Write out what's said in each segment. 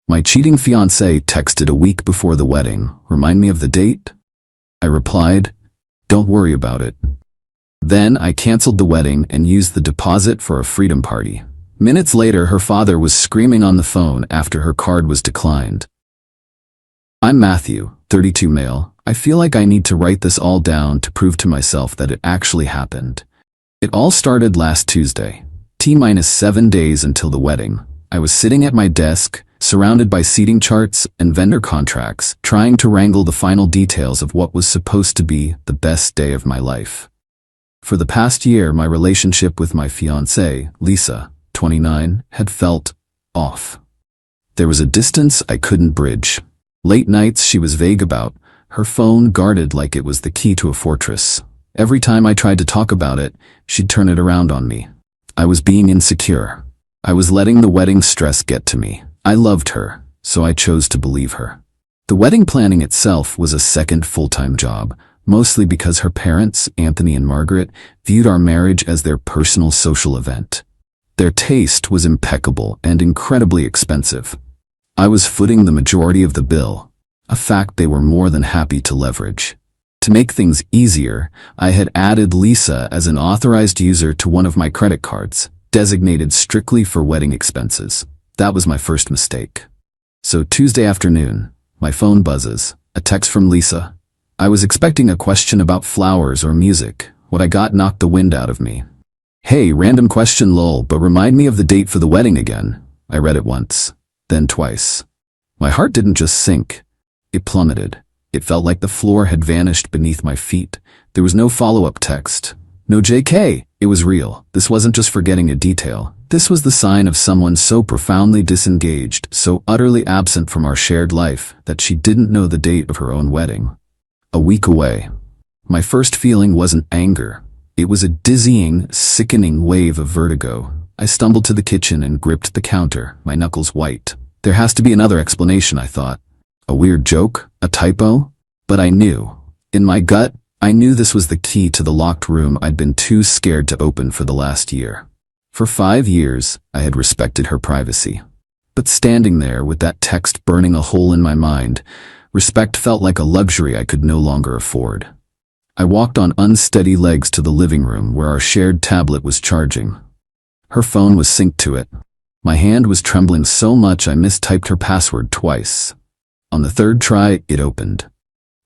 My cheating fiancé texted a week before the wedding. Remind me of the date? I replied, don't worry about it. Then I canceled the wedding and used the deposit for a freedom party. Minutes later, her father was screaming on the phone after her card was declined. I'm Matthew, 32 male. I feel like I need to write this all down to prove to myself that it actually happened. It all started last Tuesday. T-7 days until the wedding. I was sitting at my desk, surrounded by seating charts and vendor contracts, trying to wrangle the final details of what was supposed to be the best day of my life. For the past year, my relationship with my fiancée, Lisa, 29, had felt off. There was a distance I couldn't bridge. Late nights she was vague about, her phone guarded like it was the key to a fortress. Every time I tried to talk about it, she'd turn it around on me. I was being insecure. I was letting the wedding stress get to me. I loved her, so I chose to believe her. The wedding planning itself was a second full-time job, mostly because her parents, Anthony and Margaret, viewed our marriage as their personal social event. Their taste was impeccable and incredibly expensive. I was footing the majority of the bill, a fact they were more than happy to leverage. To make things easier, I had added Lisa as an authorized user to one of my credit cards, designated strictly for wedding expenses. That was my first mistake. So Tuesday afternoon, my phone buzzes, a text from Lisa. I was expecting a question about flowers or music. What I got knocked the wind out of me. Hey, random question lol, but remind me of the date for the wedding again. I read it once, then twice. My heart didn't just sink, it plummeted. It felt like the floor had vanished beneath my feet. There was no follow-up text. No JK. It was real. This wasn't just forgetting a detail. This was the sign of someone so profoundly disengaged, so utterly absent from our shared life, that she didn't know the date of her own wedding. A week away. My first feeling wasn't anger. It was a dizzying, sickening wave of vertigo. I stumbled to the kitchen and gripped the counter, my knuckles white. There has to be another explanation, I thought. A weird joke? A typo? But I knew. In my gut, I knew this was the key to the locked room I'd been too scared to open for the last year. For 5 years, I had respected her privacy. But standing there with that text burning a hole in my mind, respect felt like a luxury I could no longer afford. I walked on unsteady legs to the living room where our shared tablet was charging. Her phone was synced to it. My hand was trembling so much I mistyped her password twice. On the third try, it opened.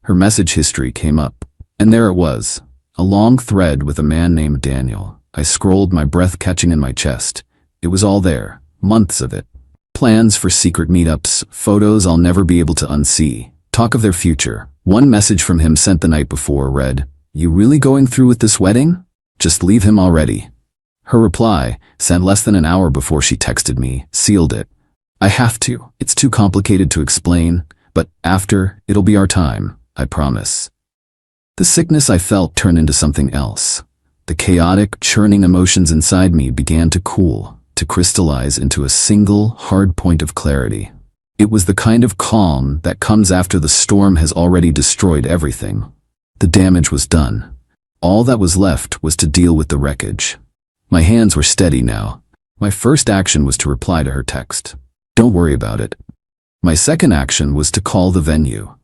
Her message history came up, and there it was, a long thread with a man named Daniel. I scrolled, my breath catching in my chest. It was all there, months of it. Plans for secret meetups, photos I'll never be able to unsee, talk of their future. One message from him sent the night before read, "You really going through with this wedding? Just leave him already." Her reply, sent less than an hour before she texted me, sealed it. I have to. It's too complicated to explain, but after, it'll be our time, I promise. The sickness I felt turned into something else. The chaotic, churning emotions inside me began to cool, to crystallize into a single, hard point of clarity. It was the kind of calm that comes after the storm has already destroyed everything. The damage was done. All that was left was to deal with the wreckage. My hands were steady now. My first action was to reply to her text. Don't worry about it. My second action was to call the venue.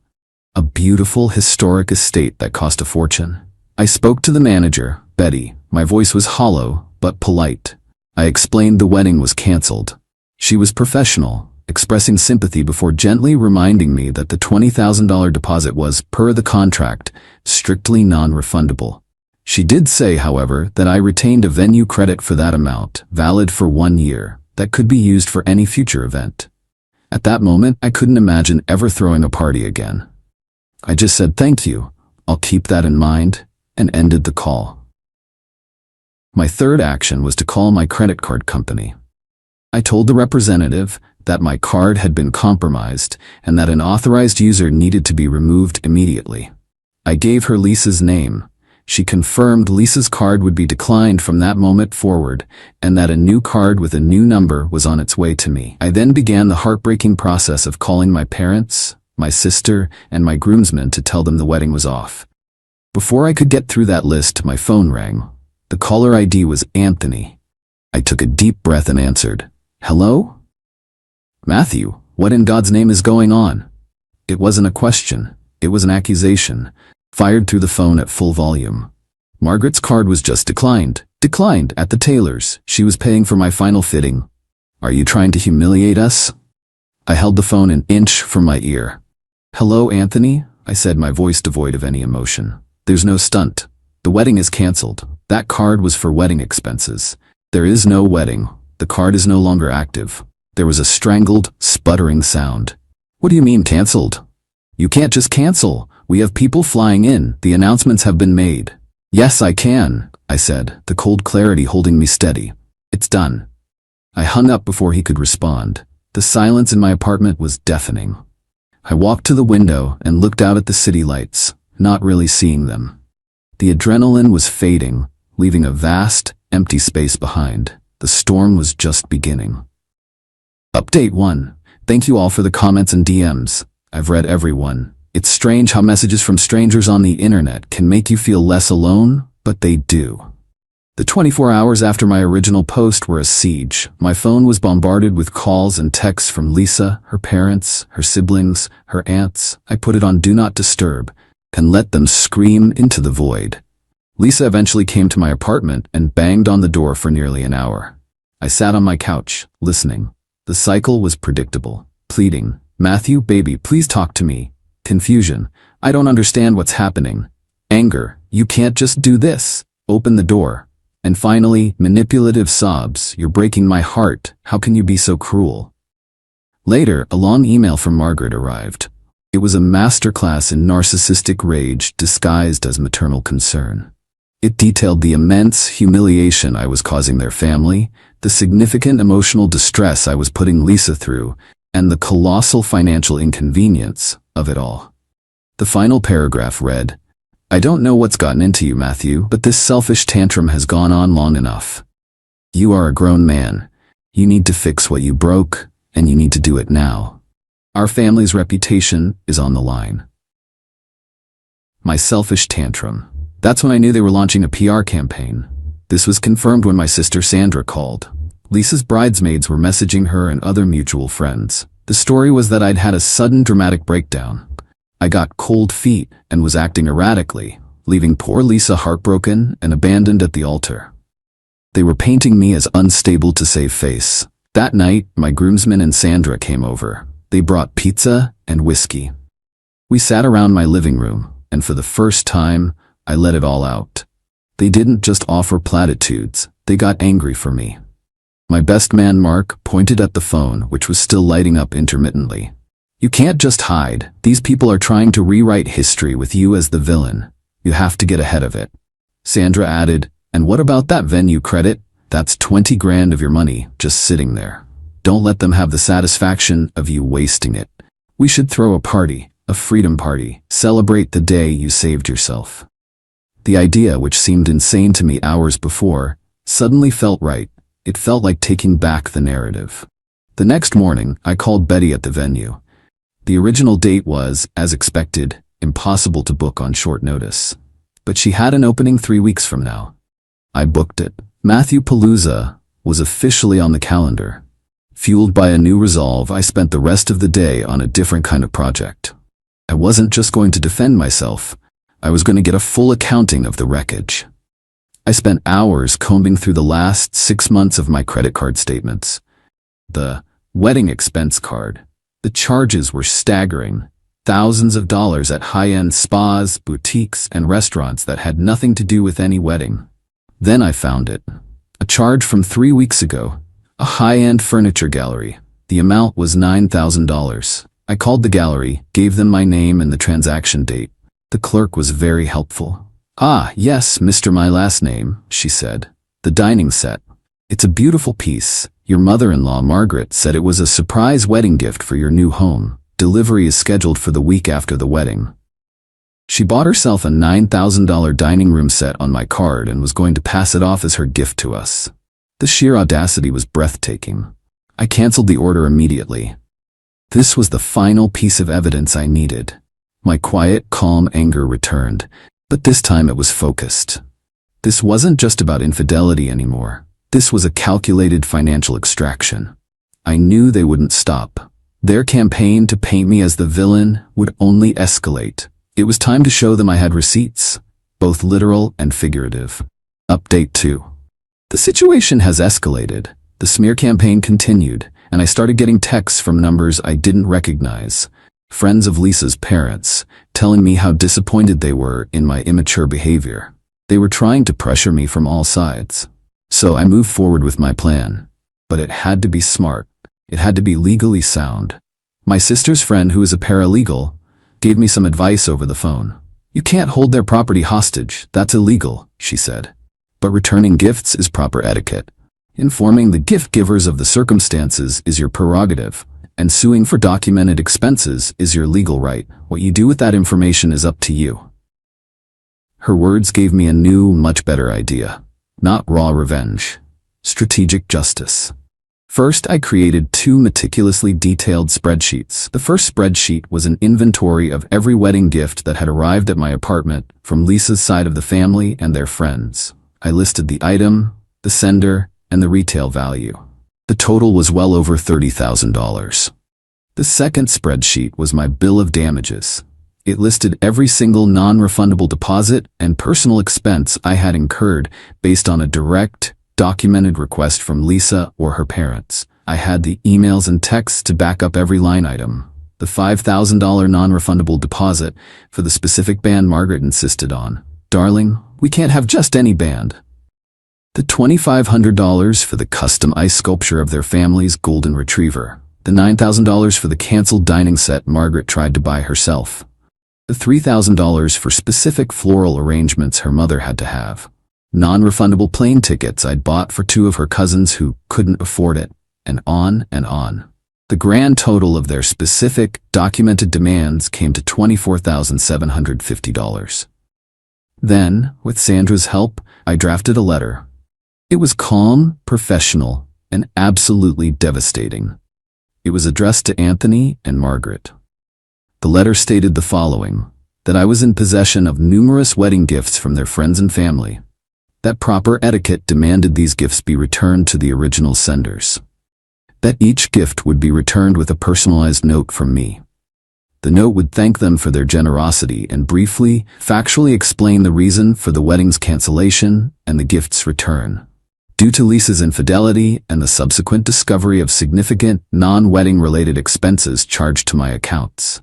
A beautiful, historic estate that cost a fortune. I spoke to the manager, Betty. My voice was hollow, but polite. I explained the wedding was canceled. She was professional, expressing sympathy before gently reminding me that the $20,000 deposit was, per the contract, strictly non-refundable. She did say, however, that I retained a venue credit for that amount, valid for 1 year, that could be used for any future event. At that moment, I couldn't imagine ever throwing a party again. I just said thank you, I'll keep that in mind, and ended the call. My third action was to call my credit card company. I told the representative that my card had been compromised and that an authorized user needed to be removed immediately. I gave her Lisa's name. She confirmed Lisa's card would be declined from that moment forward and that a new card with a new number was on its way to me. I then began the heartbreaking process of calling my parents, my sister, and my groomsmen to tell them the wedding was off. Before I could get through that list, my phone rang. The caller ID was Anthony. I took a deep breath and answered, "Hello?" "Matthew, What in God's name is going on? It wasn't a question. It was an accusation, fired through the phone at full volume. Margaret's card was just declined. Declined at the tailor's. She was paying for my final fitting. Are you trying to humiliate us? I held the phone an inch from my ear. Hello, Anthony, I said, my voice devoid of any emotion. There's no stunt. The wedding is canceled. That card was for wedding expenses. There is no wedding. The card is no longer active. There was a strangled, sputtering sound. What do you mean canceled? You can't just cancel. We have people flying in. The announcements have been made. Yes, I can, I said, the cold clarity holding me steady. It's done. I hung up before he could respond. The silence in my apartment was deafening. I walked to the window and looked out at the city lights, not really seeing them. The adrenaline was fading, leaving a vast, empty space behind. The storm was just beginning. Update 1. Thank you all for the comments and DMs. I've read every one. It's strange how messages from strangers on the internet can make you feel less alone, but they do. The 24 hours after my original post were a siege. My phone was bombarded with calls and texts from Lisa, her parents, her siblings, her aunts. I put it on Do Not Disturb and let them scream into the void. Lisa eventually came to my apartment and banged on the door for nearly an hour. I sat on my couch, listening. The cycle was predictable. Pleading, Matthew, baby, please talk to me. Confusion, I don't understand what's happening. Anger, you can't just do this. Open the door. And finally, manipulative sobs, you're breaking my heart. How can you be so cruel? Later, a long email from Margaret arrived. It was a masterclass in narcissistic rage disguised as maternal concern. It detailed the immense humiliation I was causing their family, the significant emotional distress I was putting Lisa through, and the colossal financial inconvenience of it all. The final paragraph read, I don't know what's gotten into you, Matthew, but this selfish tantrum has gone on long enough. You are a grown man. You need to fix what you broke, and you need to do it now. Our family's reputation is on the line. My selfish tantrum. That's when I knew they were launching a PR campaign. This was confirmed when my sister Sandra called. Lisa's bridesmaids were messaging her and other mutual friends. The story was that I'd had a sudden dramatic breakdown. I got cold feet and was acting erratically, leaving poor Lisa heartbroken and abandoned at the altar. They were painting me as unstable to save face. That night, my groomsmen and Sandra came over. They brought pizza and whiskey. We sat around my living room, and for the first time, I let it all out. They didn't just offer platitudes, they got angry for me. My best man Mark pointed at the phone, which was still lighting up intermittently. You can't just hide. These people are trying to rewrite history with you as the villain. You have to get ahead of it. Sandra added, and what about that venue credit? That's 20 grand of your money just sitting there. Don't let them have the satisfaction of you wasting it. We should throw a party, a freedom party, celebrate the day you saved yourself. The idea, which seemed insane to me hours before, suddenly felt right. It felt like taking back the narrative. The next morning, I called Betty at the venue. The original date was, as expected, impossible to book on short notice. But she had an opening 3 weeks from now. I booked it. Matthew Palooza was officially on the calendar. Fueled by a new resolve, I spent the rest of the day on a different kind of project. I wasn't just going to defend myself. I was going to get a full accounting of the wreckage. I spent hours combing through the last 6 months of my credit card statements. The wedding expense card. The charges were staggering. Thousands of dollars at high-end spas, boutiques, and restaurants that had nothing to do with any wedding. Then I found it. A charge from 3 weeks ago. A high-end furniture gallery. The amount was $9,000. I called the gallery, gave them my name and the transaction date. The clerk was very helpful. Ah, yes, Mr. My last name, she said. The dining set. It's a beautiful piece. Your mother-in-law, Margaret, said it was a surprise wedding gift for your new home. Delivery is scheduled for the week after the wedding. She bought herself a $9,000 dining room set on my card and was going to pass it off as her gift to us. The sheer audacity was breathtaking. I canceled the order immediately. This was the final piece of evidence I needed. My quiet, calm anger returned, but this time it was focused. This wasn't just about infidelity anymore. This was a calculated financial extraction. I knew they wouldn't stop. Their campaign to paint me as the villain would only escalate. It was time to show them I had receipts, both literal and figurative. Update 2. The situation has escalated. The smear campaign continued, and I started getting texts from numbers I didn't recognize. Friends of Lisa's parents, telling me how disappointed they were in my immature behavior. They were trying to pressure me from all sides. So I moved forward with my plan. But it had to be smart. It had to be legally sound. My sister's friend, who is a paralegal, gave me some advice over the phone. You can't hold their property hostage. That's illegal, she said. But returning gifts is proper etiquette. Informing the gift givers of the circumstances is your prerogative, and suing for documented expenses is your legal right. What you do with that information is up to you. Her words gave me a new, much better idea. Not raw revenge. Strategic justice. First, I created 2 meticulously detailed spreadsheets. The first spreadsheet was an inventory of every wedding gift that had arrived at my apartment from Lisa's side of the family and their friends. I listed the item, the sender, and the retail value. The total was well over $30,000. The second spreadsheet was my bill of damages. It listed every single non-refundable deposit and personal expense I had incurred based on a direct, documented request from Lisa or her parents. I had the emails and texts to back up every line item. The $5,000 non-refundable deposit for the specific band Margaret insisted on. Darling, we can't have just any band. The $2,500 for the custom ice sculpture of their family's golden retriever. The $9,000 for the canceled dining set Margaret tried to buy herself. The $3,000 for specific floral arrangements her mother had to have. Non-refundable plane tickets I'd bought for 2 of her cousins who couldn't afford it, and on and on. The grand total of their specific, documented demands came to $24,750. Then, with Sandra's help, I drafted a letter. It was calm, professional, and absolutely devastating. It was addressed to Anthony and Margaret. The letter stated the following: that I was in possession of numerous wedding gifts from their friends and family. That proper etiquette demanded these gifts be returned to the original senders. That each gift would be returned with a personalized note from me. The note would thank them for their generosity and briefly, factually explain the reason for the wedding's cancellation and the gift's return. Due to Lisa's infidelity and the subsequent discovery of significant, non-wedding related expenses charged to my accounts.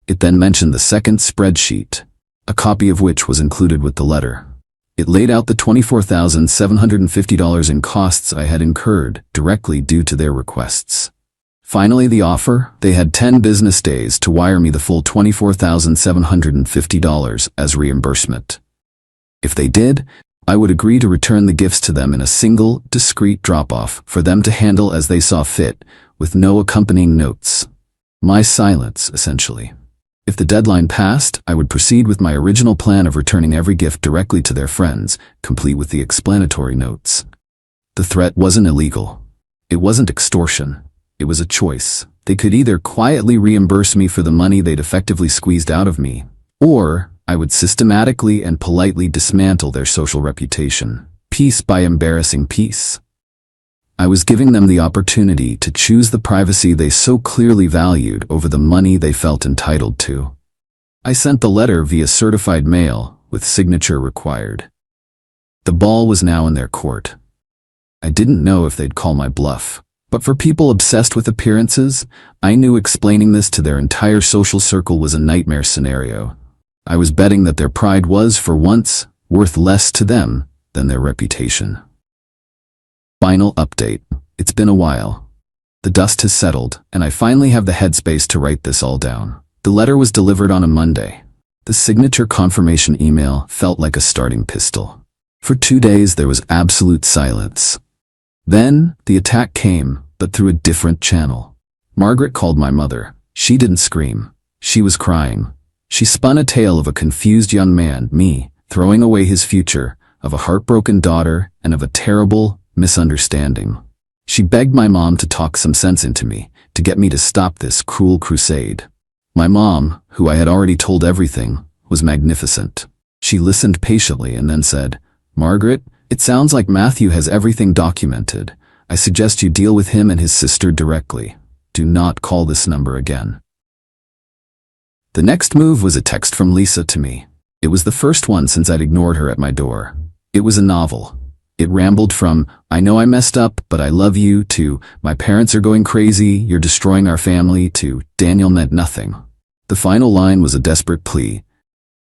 It then mentioned the second spreadsheet, a copy of which was included with the letter. It laid out the $24,750 in costs I had incurred directly due to their requests. Finally, the offer: they had 10 business days to wire me the full $24,750 as reimbursement. If they did, I would agree to return the gifts to them in a single, discreet drop-off for them to handle as they saw fit, with no accompanying notes. My silence, essentially. If the deadline passed, I would proceed with my original plan of returning every gift directly to their friends, complete with the explanatory notes. The threat wasn't illegal. It wasn't extortion. It was a choice. They could either quietly reimburse me for the money they'd effectively squeezed out of me, or I would systematically and politely dismantle their social reputation, piece by embarrassing piece. I was giving them the opportunity to choose the privacy they so clearly valued over the money they felt entitled to. I sent the letter via certified mail, with signature required. The ball was now in their court. I didn't know if they'd call my bluff, but for people obsessed with appearances, I knew explaining this to their entire social circle was a nightmare scenario. I was betting that their pride was, for once, worth less to them than their reputation. Final update. It's been a while. The dust has settled, and I finally have the headspace to write this all down. The letter was delivered on a Monday. The signature confirmation email felt like a starting pistol. For 2 days there was absolute silence. Then, the attack came, but through a different channel. Margaret called my mother. She didn't scream. She was crying. She spun a tale of a confused young man, me, throwing away his future, of a heartbroken daughter, and of a terrible misunderstanding. She begged my mom to talk some sense into me, to get me to stop this cruel crusade. My mom, who I had already told everything, was magnificent. She listened patiently and then said, "Margaret, it sounds like Matthew has everything documented. I suggest you deal with him and his sister directly." Do not call this number again. The next move was a text from Lisa to me. It was the first one since I'd ignored her at my door. It was a novel. It rambled from, "I know I messed up, but I love you," to, "My parents are going crazy, you're destroying our family," to, "Daniel meant nothing." The final line was a desperate plea.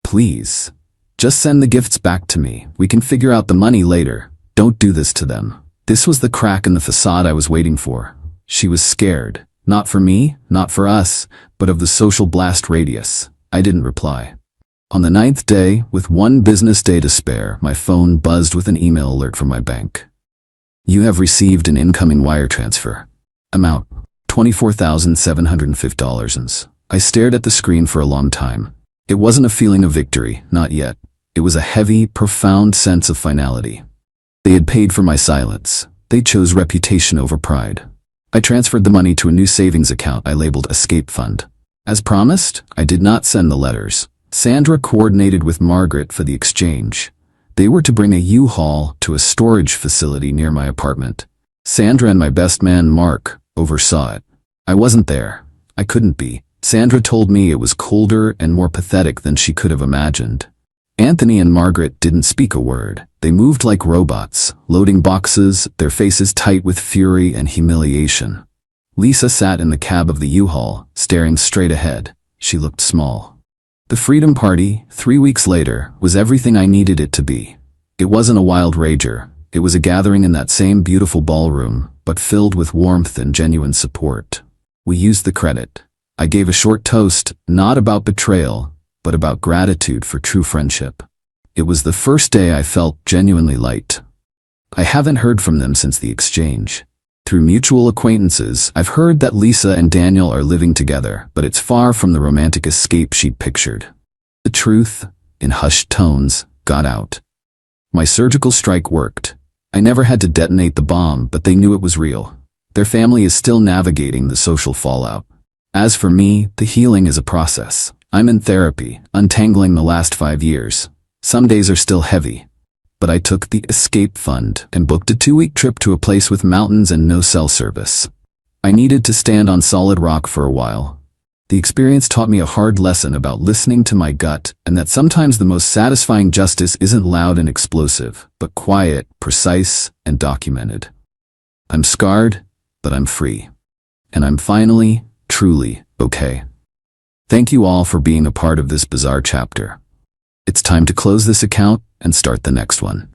"Please, just send the gifts back to me. We can figure out the money later. Don't do this to them." This was the crack in the facade I was waiting for. She was scared. Not for me, not for us, but of the social blast radius. I didn't reply. On the 9th day, with one business day to spare, my phone buzzed with an email alert from my bank. "You have received an incoming wire transfer. Amount, $24,750. I stared at the screen for a long time. It wasn't a feeling of victory, not yet. It was a heavy, profound sense of finality. They had paid for my silence. They chose reputation over pride. I transferred the money to a new savings account I labeled Escape Fund. As promised, I did not send the letters. Sandra coordinated with Margaret for the exchange. They were to bring a U-Haul to a storage facility near my apartment. Sandra and my best man, Mark, oversaw it. I wasn't there. I couldn't be. Sandra told me it was colder and more pathetic than she could have imagined. Anthony and Margaret didn't speak a word. They moved like robots, loading boxes, their faces tight with fury and humiliation. Lisa sat in the cab of the U-Haul, staring straight ahead. She looked small. The Freedom Party, 3 weeks later, was everything I needed it to be. It wasn't a wild rager. It was a gathering in that same beautiful ballroom, but filled with warmth and genuine support. We used the credit. I gave a short toast, not about betrayal, but about gratitude for true friendship. It was the first day I felt genuinely light. I haven't heard from them since the exchange. Through mutual acquaintances, I've heard that Lisa and Daniel are living together, but it's far from the romantic escape she'd pictured. The truth, in hushed tones, got out. My surgical strike worked. I never had to detonate the bomb, but they knew it was real. Their family is still navigating the social fallout. As for me, the healing is a process. I'm in therapy, untangling the last 5 years. Some days are still heavy. But I took the Escape Fund and booked a 2-week trip to a place with mountains and no cell service. I needed to stand on solid rock for a while. The experience taught me a hard lesson about listening to my gut, and that sometimes the most satisfying justice isn't loud and explosive, but quiet, precise, and documented. I'm scarred, but I'm free. And I'm finally, truly, okay. Thank you all for being a part of this bizarre chapter. It's time to close this account and start the next one.